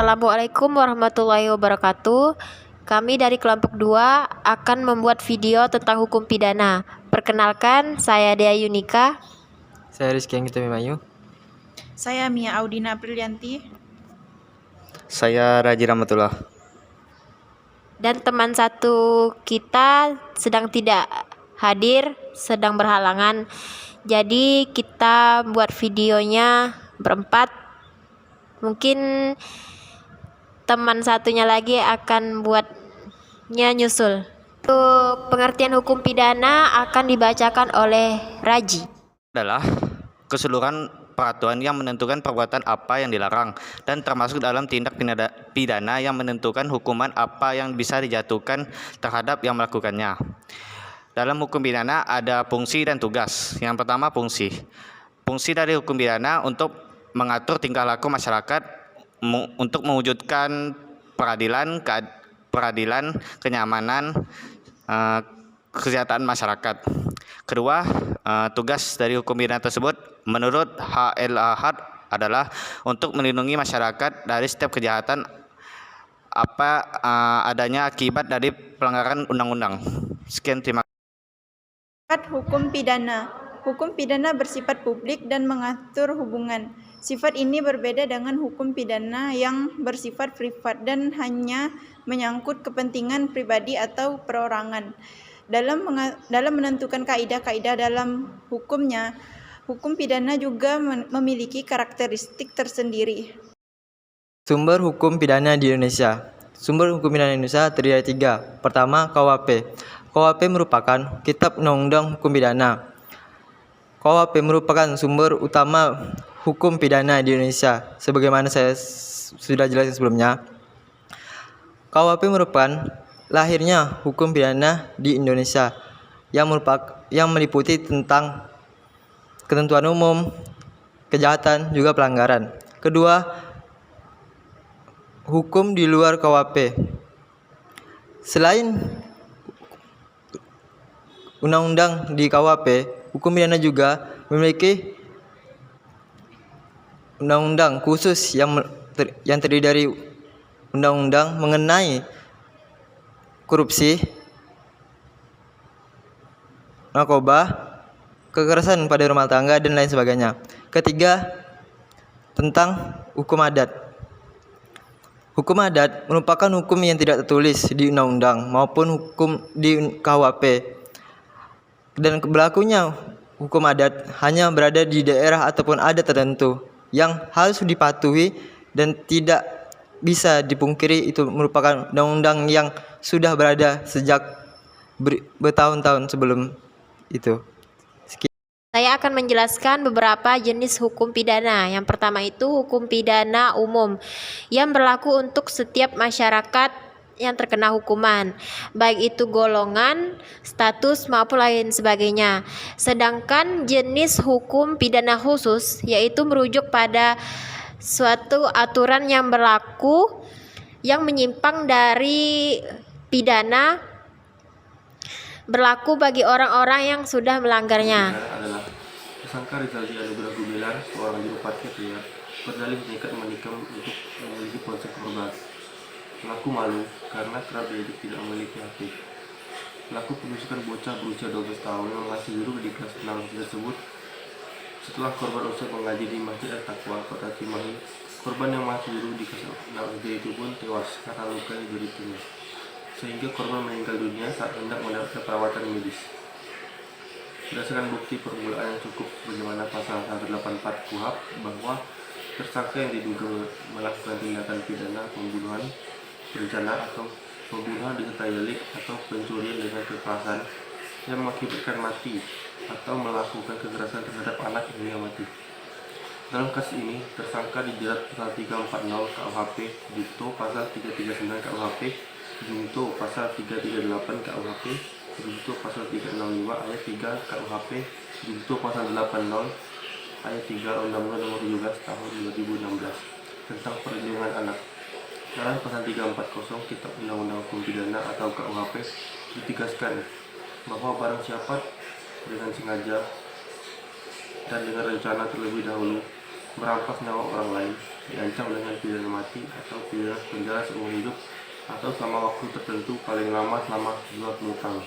Assalamualaikum warahmatullahi wabarakatuh. Kami dari kelompok 2 akan membuat video tentang hukum pidana. Perkenalkan, saya Dea Yunika. Saya Rizky Anggita Mimayu. Saya Mia Audina Aprilianti. Saya Raji Rahmatullah. Dan teman satu kita sedang tidak hadir, sedang berhalangan. Jadi kita buat videonya berempat. Mungkin teman satunya lagi akan buatnya nyusul. Untuk pengertian hukum pidana akan dibacakan oleh Raji. Adalah keseluruhan peraturan yang menentukan perbuatan apa yang dilarang dan termasuk dalam tindak pidana yang menentukan hukuman apa yang bisa dijatuhkan terhadap yang melakukannya. Dalam hukum pidana ada fungsi dan tugas. Yang pertama fungsi. Fungsi dari hukum pidana untuk mengatur tingkah laku masyarakat untuk mewujudkan peradilan, kenyamanan, kesejahteraan masyarakat. Kedua, tugas dari hukum pidana tersebut menurut HLAHAT adalah untuk melindungi masyarakat dari setiap kejahatan adanya akibat dari pelanggaran undang-undang. Sekian, terima kasih. Hukum pidana. Hukum pidana bersifat publik dan mengatur hubungan. Sifat ini berbeda dengan hukum pidana yang bersifat privat dan hanya menyangkut kepentingan pribadi atau perorangan. Dalam menentukan kaidah-kaidah dalam hukumnya, hukum pidana juga memiliki karakteristik tersendiri. Sumber hukum pidana di Indonesia. Sumber hukum pidana Indonesia terdiri dari 3. Pertama, KUHP. KUHP merupakan Kitab Undang-Undang Hukum Pidana. KUHP merupakan sumber utama hukum pidana di Indonesia. Sebagaimana saya sudah jelaskan sebelumnya, KUHP merupakan lahirnya hukum pidana di Indonesia yang meliputi tentang ketentuan umum, kejahatan, juga pelanggaran. Kedua, hukum di luar KUHP. Selain undang-undang di KUHP, hukum pidana juga memiliki undang-undang khusus yang terdiri dari undang-undang mengenai korupsi, narkoba, kekerasan pada rumah tangga, dan lain sebagainya. Ketiga, tentang hukum adat. Hukum adat merupakan hukum yang tidak tertulis di undang-undang maupun hukum di KUHP. Dan berlakunya hukum adat hanya berada di daerah ataupun adat tertentu yang harus dipatuhi dan tidak bisa dipungkiri itu merupakan undang-undang yang sudah berada sejak bertahun-tahun sebelum itu. Saya akan menjelaskan beberapa jenis hukum pidana. Yang pertama itu hukum pidana umum yang berlaku untuk setiap masyarakat yang terkena hukuman, baik itu golongan, status maupun lain sebagainya. Sedangkan jenis hukum pidana khusus yaitu merujuk pada suatu aturan yang berlaku yang menyimpang dari pidana berlaku bagi orang-orang yang sudah melanggarnya. Adalah tersangka Rizaldi Anugrah Gumilar, seorang juru parkir pria, berdalih nekat menikam untuk memiliki ponsel korban. Pelaku malu karena kerap diajak tidak memiliki HP. Pelaku penusukan bocah berusia 12 tahun yang masih duduk di kelas 6 tersebut. Setelah korban usai mengaji di Masjid At-Taqwa, Kota Cimahi, korban yang masih duduk di kelas 6 SD itu pun tewas karena luka yang dideritanya, sehingga korban meninggal dunia saat hendak mendapatkan perawatan medis. Berdasarkan bukti permulaan yang cukup sebagaimana pasal 184 KUHP bahwa tersangka yang diduga melakukan tindakan pidana pembunuhan berencana atau pembunuhan disertai delik atau pencurian dengan kekerasan yang mengakibatkan mati atau melakukan kekerasan terhadap anak hingga mati. Dalam kasus ini, tersangka dijerat pasal 340 KUHP, junto pasal 339 KUHP, junto pasal 338 KUHP, junto pasal 365 ayat 3 KUHP, junto pasal 80 ayat 3 Undang-Undang Nomor 17 Tahun 2016 tentang Perlindungan Anak. Dalam pasal 340 Kitab Undang-Undang Hukum Pidana atau KUHP ditegaskan bahwa barang siapa dengan sengaja dan dengan rencana terlebih dahulu merampas nyawa orang lain, diancam dengan pidana mati atau pidana penjara seumur hidup atau selama waktu tertentu paling lama selama 20 tahun.